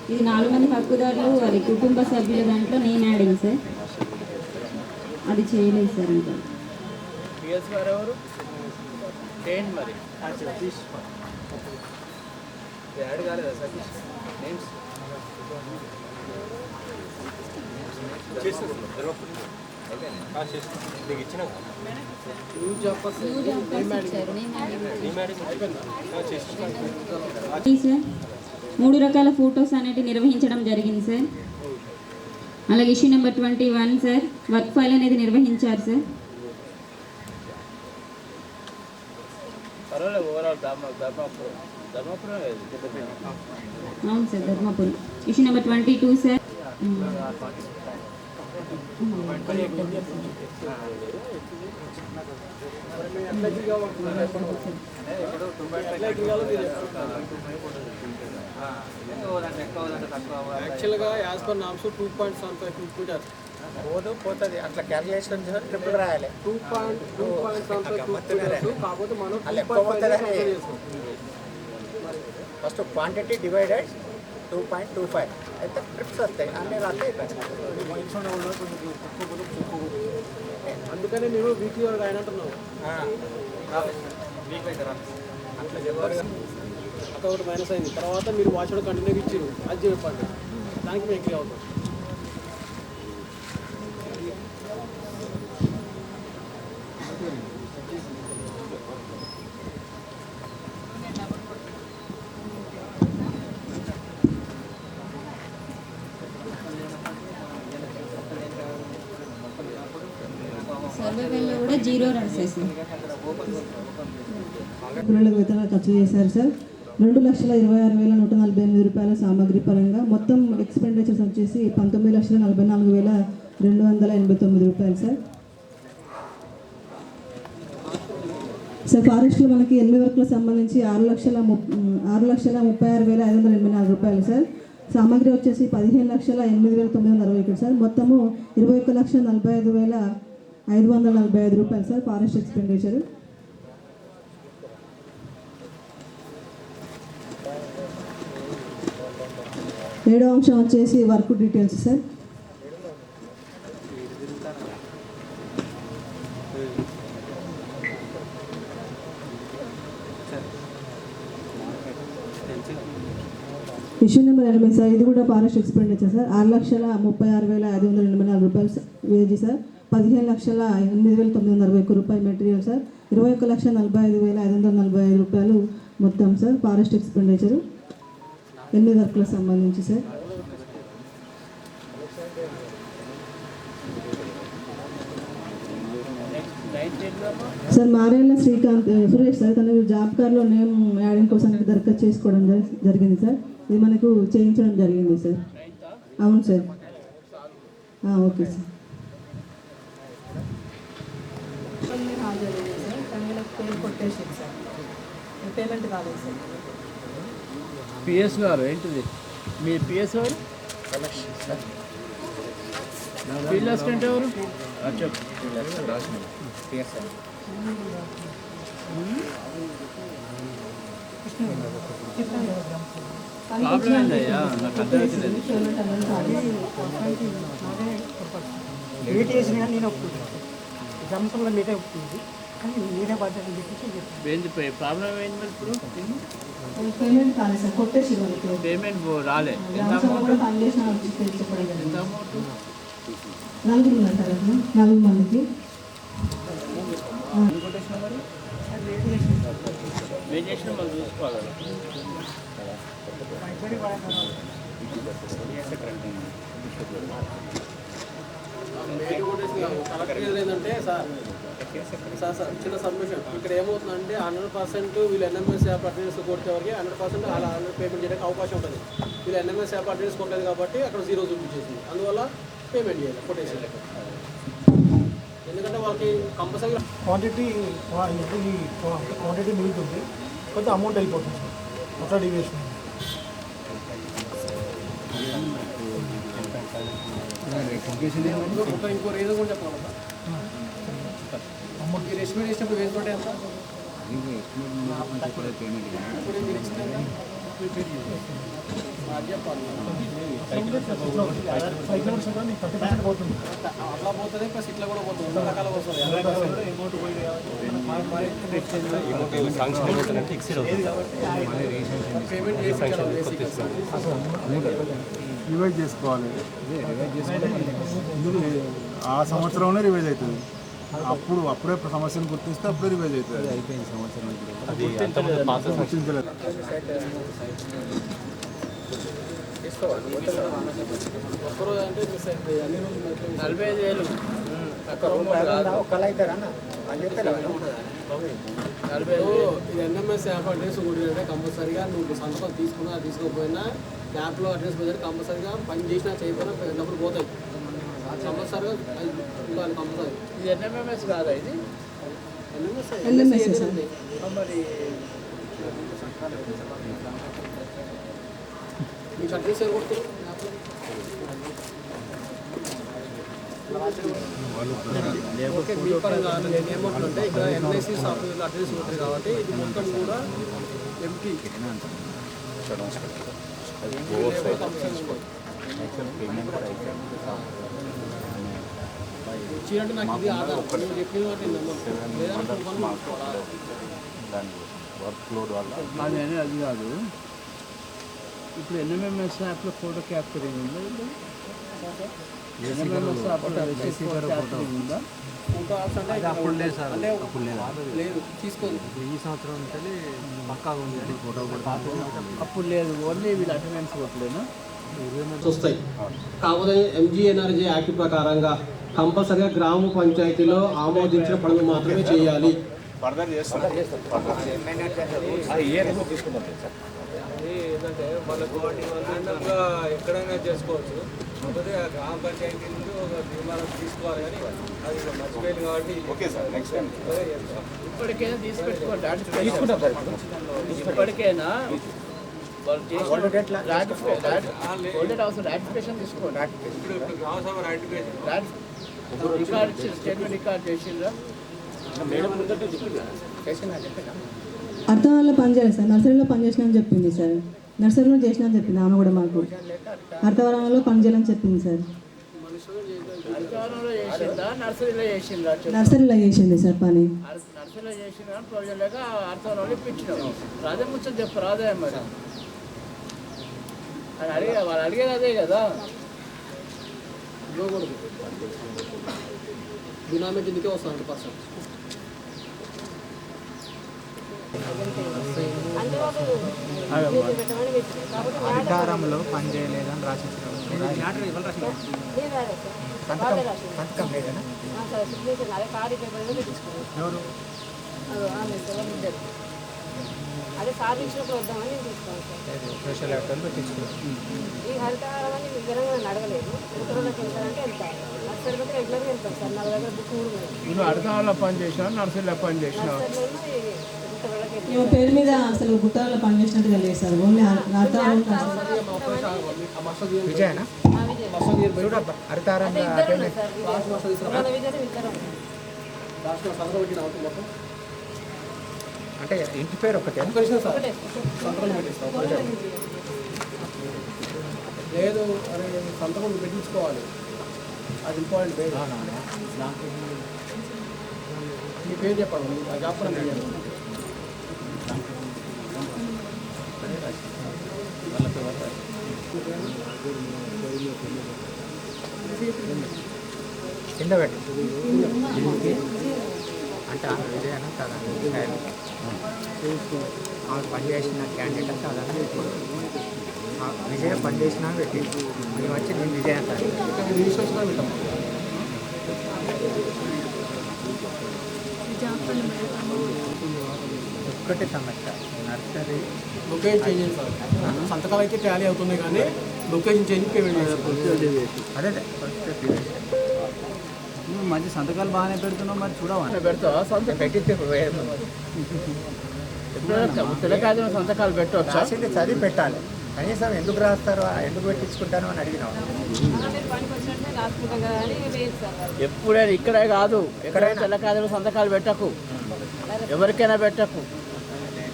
ఇది 4 మంది హక్కుదారులు వారి కుటుంబ సభ్యుల దాంట్లో నేను యాడింగ్ సార్, అది చేయలేదు సార్. ఇంకా పిఎస్ గారు ఎవరు చేయండి మరి యాడ్ కాలేదా సతీష్? నేమ్స్ సార్ 3 రకాల ఫొటోస్ అనేవి నిర్వహించడం జరిగింది సార్. అలాగే issue number 21 sir, work file అనేది నిర్వహించారు సార్. అవును sir, Dharmapuram. Issue number 22 sir, యాక్చువల్గా యాజ్ పర్ నామ్స్ 2.75 మీటర్ పోతుంది అట్లా క్యాలిక్యులేషన్ ట్రిపుల్ రాయాలి 2.75 కాకపోతే మనం ఫస్ట్ క్వాంటిటీ డివైడెడ్ 2.25 అయితే ట్రిప్స్ వస్తాయి అన్నీ రాస్తే అందుకని నేను వీక్లీ వరకు అయినట్టున్నావు అట్లా చెప్పారు. అక్కడ ఒకటి మైనస్ అయింది. తర్వాత మీరు వాచ్ కంటిన్యూగా ఇచ్చారు, అది చెప్పండి, దానికి మేము క్లియర్ అవుతాం. సర్వేలో కూడా 0 రన్స్ వేసింది. పిల్లలకు వేతనాలు ఖర్చు చేశారు సార్. 2,26,148 రూపాయల సామాగ్రి పరంగా మొత్తం ఎక్స్పెండిచర్స్ వచ్చేసి 19,44,289 రూపాయలు సార్. సార్ ఫారెస్ట్లో మనకి 8 వర్కులకు సంబంధించి 6,36,584 రూపాయలు సార్. సామాగ్రి వచ్చేసి 15,08,961 సార్. మొత్తము 21,45,545 రూపాయలు సార్ ఫారెస్ట్ ఎక్స్పెండిచర్. ఏడో అంశం వచ్చేసి work details sir. Issue number 80 sir. ఇది కూడా ఫారెస్ట్ ఎక్స్పెండిచర్ సార్. 6,36,584 రూపాయలు వేజీ సార్. 15,08,961 రూపాయలు మెటీరియల్ సార్. 21,45,545 రూపాయలు మొత్తం సార్ ఫారెస్ట్ ఎక్స్పెండిచరు 8 వర్కులకు సంబంధించి sir. Sir Marella Srikanth Suresh sir, తన జాబ్ కార్డులో నేమ్ యాడింగ్ కోసం దరఖాస్తు చేసుకోవడం జరిగింది సార్. ఇది మనకు చేయించడం జరిగింది సార్. అవును సార్. Okay sir. హాజరయ్యాయి సార్, కానీ పేరు కొట్టేసింది సార్, పేమెంట్ కాలేదు సార్. పిఎస్ గారు ఏంటిది మీ పిఎస్ గారు? ఫీల్డ్ అసిస్టెంట్ ఎవరు? ప్రాబ్లం ఏంటయ్యా? నాకు అర్థమవుతుంది. లేట్ చేసిన నేను ఒప్పుకుంటాను, సంవత్సరంలో లేటే ఒప్పుకుంది, కానీ నేనే బాధ్యత ఏంటి ప్రాబ్లం ఏంటి మరి ఇప్పుడు? పేమెంట్ కాలేదు సార్, కొట్టేసి పేమెంట్ రాలే. ఎంత అమౌంట్? నలుగురు ఉన్నారు సార్, 4 మందికి. మేము చేసిన మనం చూసుకోవాలి. కలెక్టర్ ఏంటంటే సార్ చిన్న సబ్మిషన్ ఇక్కడ ఏమవుతుందంటే 100% వీళ్ళు ఎన్ఎంఎస్ యాప్ అటెండెన్స్ కొడితే వరకు 100% అలా పేమెంట్ చేయడానికి అవకాశం ఉంటుంది. వీళ్ళు ఎన్ఎంఎస్ యాప్ అటెండెన్స్ కొట్టలేదు కాబట్టి అక్కడ 0 చూపించేసింది, అందువల్ల పేమెంట్ చేయాలి కొటేషన్. ఎందుకంటే వాళ్ళకి కంపల్సరీ క్వాంటిటీ మిగులుతుంది, కొంత అమౌంట్ వెళ్ళిపోతుంది సార్, అట్లా డివియేషన్. ఇంకో రీజన్ కూడా చెప్పాలి సార్. మీరు ఎస్టిమేట్ చేసినప్పుడు వేసుకుంటే ఎంత? అట్లా పోతుంది, ప్లస్ ఇట్లా కూడా పోతుంది, 2 రకాల వస్తుంది. పేమెంట్ రివైజ్ చేసుకోవాలి. ఆ సంవత్సరంలో రివైజ్ అవుతుంది. అప్పుడే సమస్యను గుర్తిస్తే అప్పుడే రివైజ్ అవుతుంది. అయిపోయింది సంవత్సరం. ఒక్కరోజు అంటే మిస్ అయిపోయి అన్ని రోజులు 45,000 ఇది ఎన్ఎంఎస్ యాప్ అడ్రస్ కూడా అంటే కంపల్సరీగా నువ్వు సంతకం తీసుకున్నా తీసుకోకపోయినా యాప్లో అడ్రస్ పోతే కంపల్సరీగా పని చేసినా చేయకపోయినా డబ్బులు పోతాయి. కంపల్సరీగా ఉండాలి కంపల్సరీ. ఇది ఎన్ఎంఎంఎస్ కాదా ఇది? NMS sir. మరి మీకు అడ్రస్ ఎవరు కొడుతుంది? ఓకే, మీ పరంగా ఏమంటుంటే ఇక్కడ ఎన్ఐసి సాఫ్ట్వేర్ అడ్రస్ ఉంటుంది కాబట్టి ఇది మొత్తం కూడా ఎంటీ ఇచ్చినట్టు నాకు ఇది ఆధార్ చెప్పిన వాటి అది అది కాదు. ఇప్పుడు ఎన్ఎంఎంఎస్ యాప్లో ఫోటో క్యాప్చరింగ్ ఉందా? ఎన్ఎంఎంఎస్ యాప్లో క్యాప్చరింగ్ ఉందా? అప్పుడు లేదు సార్, అప్పుడు లేదు తీసుకోదు. ఈ సంవత్సరం ఉంటుంది పక్కాగా ఉంది ఫోటో అప్పుడు లేదు, ఓన్లీ వీళ్ళు అటెండెన్స్ కొట్టలేనా? వస్తాయి. కాకపోతే ఎంజీఎన్ఆర్జీ యాక్ట్ ప్రకారంగా కంపల్సరిగా గ్రామ పంచాయతీలో ఆమోదించిన పనులు మాత్రమే చేయాలి. ఏంటంటే వాళ్ళకు ర్యాండమ్గా ఎక్కడైనా చేసుకోవచ్చు. కాకపోతే గ్రామ పంచాయతీ నుండి ఒక తీర్మానం తీసుకోవాలి కానీ అది మర్చిపోయింది కాబట్టి ఓకే సార్ నెక్స్ట్ టైం ఇప్పటికైనా తీసుకెట్టుకోండి. ఇప్పటికైనా రాటిఫికేషన్ తీసుకోండి. రికార్డ్ స్టేట్మెంట్ రికార్డ్ చేసిందా? అర్థంలో పనిచేయాలి సార్. నర్సరీలో పనిచేసినా అని చెప్పింది సార్. నర్సరీలో చేసినా అని చెప్పింది ఆమె కూడా మాకు. అర్థవరంలో పనిచేయాలని చెప్పింది సార్. నర్సరీలో చేసింది సార్ పని. నర్సరీలో చేసిన ప్రయోజనం లేక అర్థవరంలో ఇప్పించినాం. రాదే ముచ్చట చెప్పు, రాదే మరి అని అడిగే వాళ్ళు అడిగేది అదే కదా. బినామీ కిందకే వస్తుంది 100%. అధికారంలో పనిచేయలేదని రాసిస్తారు. సంతకం లేదనా? ఎవరు? అదే సాధించినప్పుడు వద్దామని నేను తీసుకోవాలి సార్. సోషల్ యాక్టర్లు పెట్టించుకున్నాం. ఈ హరితహారం అని వివరంగా అడగలేదు. ఉత్తరంలోకి వెళ్తారంటే వెళ్తారు. నర్సరీ దగ్గర రెగ్యులర్గా వెళ్తాం సార్. నా దగ్గర బుక్ కూడా ఉంది. నువ్వు అర్థంలో పని చేసినా, నర్సరీలో పని చేసినా? మేము పేరు మీద అసలు గుట్టాలలో పనిచేసినట్టుగా లేదు సార్. ఓన్లీ విజయనా? చూడబ్బా హరితారం అంటే ఇంటి పేరు ఒకటే లేదు అరే సంతకం పెట్టించుకోవాలి, అది ఇంపార్టెంట్. పేరు మీ పేరు చెప్పండి, చెప్పండి. కింద పెట్టి అంటే ఆమె విజయనా కాదా? ఆమె పనిచేసిన క్యాండిడేట్ కాదా? విజయ పనిచేసినా పెట్టి మేము వచ్చి నేను విజయ అంటాను. ఒక్కటే సమస్య నర్సరీ లొకేషన్ చేంజ్ అయింది సార్. సంతకాలు అయితే టాలీ అవుతుంది కానీ లొకేషన్ చేంజ్ పేమెంట్ అదే మంచి సంతకాలు బాగానే పెడుతున్నావు, మరి చూడవా పెడతావా? సంతకం పెట్టితే తెలకాదు సంతకాలు పెట్టవచ్చు. రాసింది చదివి పెట్టాలి. కనీసం ఎందుకు రాస్తారు, ఎందుకు పెట్టించుకుంటాను అని అడిగినాం. ఎప్పుడైనా ఇక్కడే కాదు, ఎక్కడైనా తెల్లకాయలు సంతకాలు పెట్టకు, ఎవరికైనా పెట్టకు,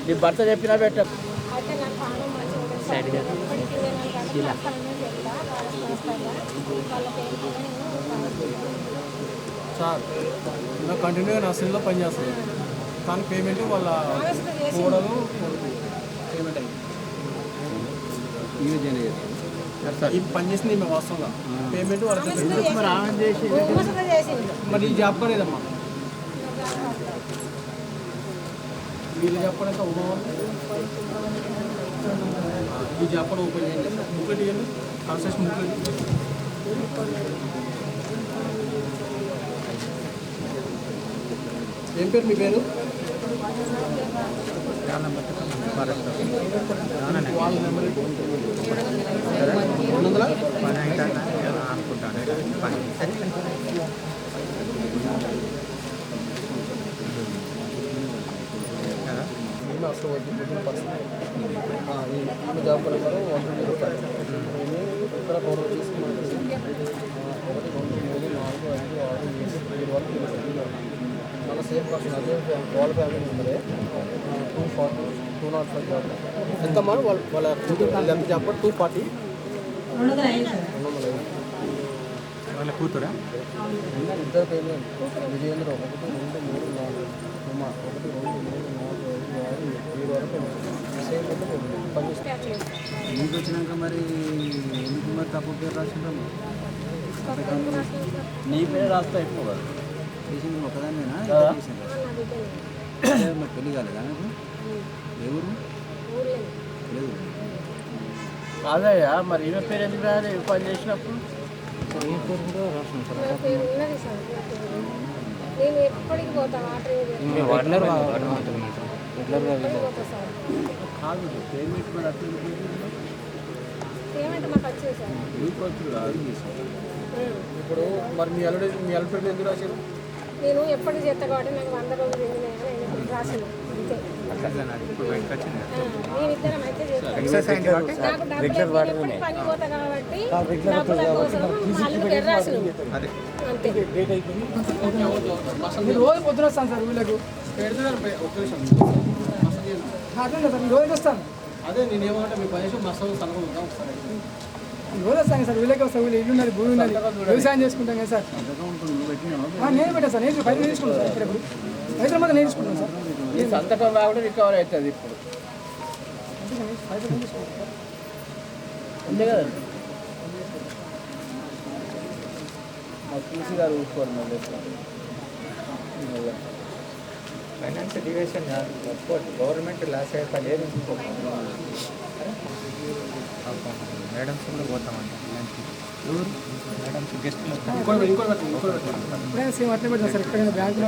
నీ భర్త చెప్పినా పెట్టకు. సార్ ఇలా కంటిన్యూగా నర్సరీలో పనిచేస్తుంది కానీ పేమెంట్ వాళ్ళ కోడలు పేమెంట్ అయింది. ఈ పని చేసింది మేము వాస్తవంగా పేమెంట్ వాళ్ళ మరి ఈ జాబ్ పనేదమ్మా వీళ్ళు చెప్పడం ఈ జాబ్ కూడా ఓపెన్ చేయండి, బుక్లెట్ ఇవ్వండి, కన్స్ట్రక్షన్ బుక్లెట్. ఏం పేరు మీ పేరు? వాళ్ళ నెంబర్ 200 అనుకుంటాను. అసలు వచ్చిన పరిస్థితి ఈ జాబ్ ప్రకారం 120 రూపాయలు ఇక్కడ పౌడర్ తీసుకున్నాను 1 2 3 4 5 6 7 వరకు మన సేమ్ పర్సన్ అదే వాళ్ళ ఫ్యామిలీ మెంబరే 205 జాబ్ ఎంతమ్మా వాళ్ళ ఎంత జాబ్ 240 వాళ్ళ కూతురా ఇద్దరు పేర్లు విజయేంద్ర 1 2 3 4 ఉమా 1 2 3 4 5 6 7 వరకు సేమ్ పనిచేస్తాను మీకు వచ్చినాక మరి ఎందుకు మరి తప్పు పేరు రాసిందమ్మా నీ పేరు రాస్తా ఎక్కువ కదా చేసింది ఒకదాన్నేనా మరి పెళ్లి కాలేదా నాకు ఎవరు లేదు అదయ్యా మరి ఈమె పేరు ఎందుకు రాదు పని చేసినప్పుడు ఏ పేరు కూడా రాసిన సార్ నేను ఎప్పటికి పోతాను రెగ్యులర్గా కాదు పేమెంట్ మరి అట్లా పేమెంట్ మాకు వచ్చేది సార్ మీకు వచ్చు కాదు ఇప్పుడు మరి మీ అల్లుడి పేరు ఎందుకు రాశారు నేను ఎప్పటికి చేస్తా కాబట్టి నాకు 100 రోజులు ఎండినాయని రాసాను అంతే నేనిద్దరం అయితే చేస్తాను నాకు డబ్బులు పని పోతా కాబట్టి డబ్బుల కోసం అల్లుడికి రాసినాము అంతే రోజు పొద్దున వస్తాను సార్ వీళ్ళకు అట్లా సార్ రోజు వస్తాను అదే నేనేమంటే మీ పని మస్తు సలహా ఉంటాం ఒకసారి రోజు వస్తాను సార్ వీళ్ళకి వస్తాను వీళ్ళు ఇల్లు ఉన్నది భూమి ఉన్నది వ్యవసాయం చేసుకుంటాం కదా సార్ నేను పెట్టాను సార్ నేను 5 తీసుకుంటాను సార్ ఇప్పుడు 5 మంది నేను తీసుకుంటాను సార్ ఈ సంతకం రాకుండా రికవర్ అవుతుంది ఇప్పుడు అంతే కదండి మాకు చూసి గారు చూసుకోవాలి మళ్ళీ ఫైనాన్స్ డివిజన్ గవర్నమెంట్ లాస్ అయ్యే పని ఏది మేడమ్స్ కూడా పోతామంట మేడమ్స్ గెస్ట్ ఇప్పుడే సేమ్ అట్లే పెడతాను సార్ ఎక్కడైనా బ్యాంకులో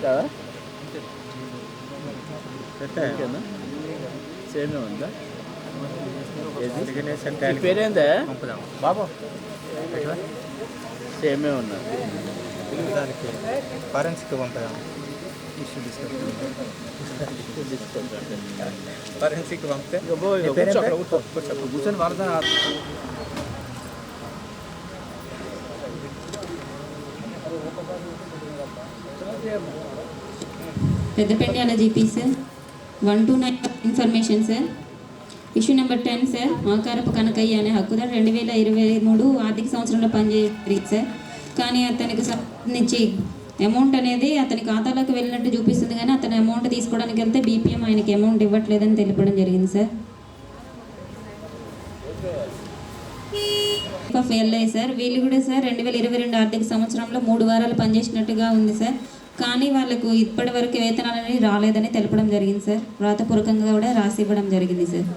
కానీ సేమే ఉందా పేరేందా బాబా సేమే ఉన్నా దానికి ఫారెన్సిక్ పంపదాం ఫారెన్సిక్ పంపితే కూర్చొని వాళ్ళతో Peddapendyala GP sir 129 information sir issue number 10 sir Akarapu Kanakaiah అనే హక్కుదారు 2023 ఆర్థిక సంవత్సరంలో పనిచేయలేదు సార్ కానీ అతనికి సంబంధించి అమౌంట్ అనేది అతని ఖాతాలోకి వెళ్ళినట్టు చూపిస్తుంది కానీ అతని అమౌంట్ తీసుకోవడానికి వెళ్తే బీపీఎం ఆయనకి అమౌంట్ ఇవ్వట్లేదని తెలిపడం జరిగింది సార్ ఎల్ఐ సార్ వీళ్ళు కూడా సార్ 2022 ఆర్థిక సంవత్సరంలో 3 వారాలు పనిచేసినట్టుగా ఉంది సార్ కానీ వాళ్ళకు ఇప్పటి వరకు వేతనాలు అనేది రాలేదని తెలపడం జరిగింది సార్ వ్రాతపూర్వకంగా కూడా రాసి ఇవ్వడం జరిగింది సార్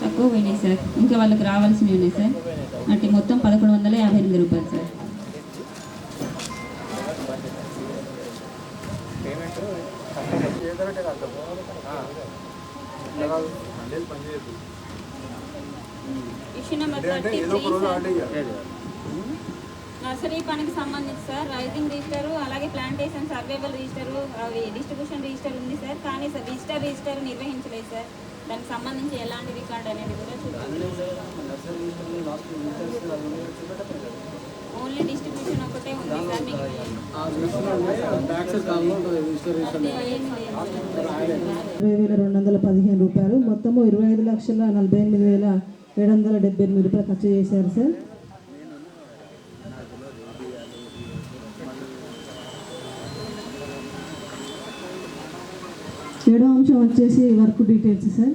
తక్కువ పోయినాయి సార్ ఇంకా వాళ్ళకి రావాల్సినవి ఉన్నాయి సార్ అంటే మొత్తం 1158 రూపాయలు sir issue number 33 sir nursery పనికి సంబంధించి సార్ రైజింగ్ రిజిస్టర్ అలాగే ప్లాంటేషన్ సర్వైవల్ రిజిస్టర్ అవి డిస్ట్రిబ్యూషన్ రిజిస్టర్ ఉంది సార్ కానీ సార్ రిజిస్టర్ నిర్వహించలేదు సార్ దానికి సంబంధించి ఎలాంటి రికార్డ్ అనేది కూడా చూడాలి ఓన్లీ డిస్ట్రిబ్యూషన్ ఒకటే ఉంది సార్ మీకు 20,215 రూపాయలు మొత్తము 25,48,778 రూపాయలు ఖర్చు చేశారు సార్ ఏడో అంశం వచ్చేసి వర్క్ డీటెయిల్స్ సార్